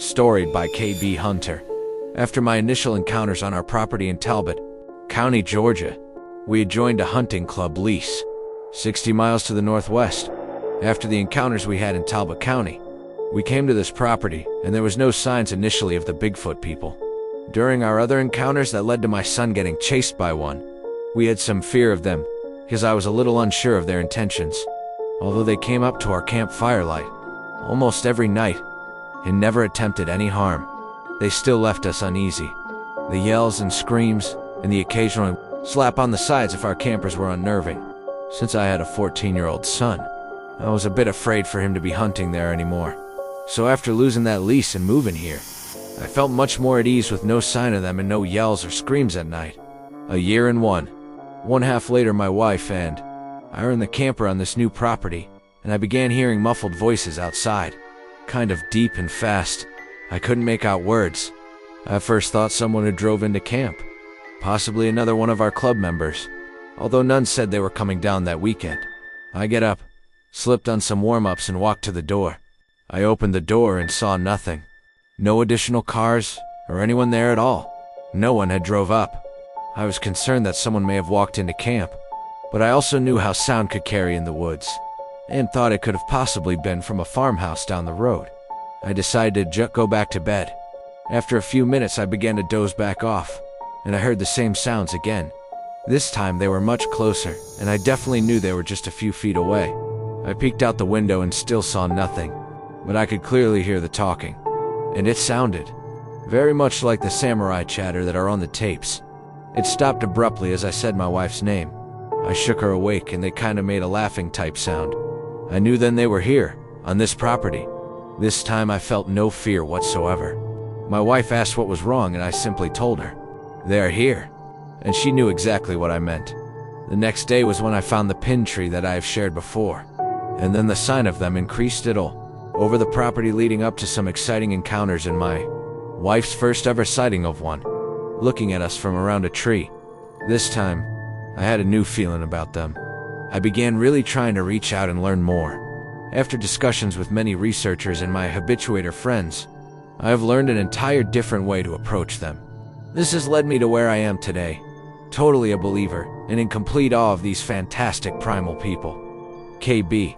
Storied by KB Hunter. After my initial encounters on our property in Talbot County, Georgia, we had joined a hunting club lease 60 miles to the northwest. After the encounters we had in Talbot County, we came to this property, and there was no signs initially of the Bigfoot people. During our other encounters that led to my son getting chased by one, we had some fear of them, because I was a little unsure of their intentions. Although they came up to our camp firelight almost every night and never attempted any harm, they still left us uneasy. The yells and screams and the occasional slap on the sides if our campers were unnerving. Since I had a 14-year-old son, I was a bit afraid for him to be hunting there anymore. So after losing that lease and moving here, I felt much more at ease with no sign of them and no yells or screams at night. A year and one half later, my wife and I were in the camper on this new property, and I began hearing muffled voices outside, kind of deep and fast. I couldn't make out words. I first thought someone had drove into camp, possibly another one of our club members, although none said they were coming down that weekend. I get up, slipped on some warm-ups and walked to the door. I opened the door and saw nothing. No additional cars or anyone there at all. No one had drove up. I was concerned that someone may have walked into camp, but I also knew how sound could carry in the woods, and thought it could have possibly been from a farmhouse down the road. I decided to go back to bed. After a few minutes, I began to doze back off, and I heard the same sounds again. This time they were much closer, and I definitely knew they were just a few feet away. I peeked out the window and still saw nothing, but I could clearly hear the talking, and it sounded very much like the samurai chatter that are on the tapes. It stopped abruptly as I said my wife's name. I shook her awake, and they kinda made a laughing type sound. I knew then they were here, on this property. This time I felt no fear whatsoever. My wife asked what was wrong, and I simply told her, "They are here," and she knew exactly what I meant. The next day was when I found the pin tree that I have shared before, and then the sign of them increased it all over the property, leading up to some exciting encounters and my wife's first ever sighting of one, looking at us from around a tree. This time, I had a new feeling about them. I began really trying to reach out and learn more. After discussions with many researchers and my habituator friends, I have learned an entire different way to approach them. This has led me to where I am today, totally a believer and in complete awe of these fantastic primal people. KB.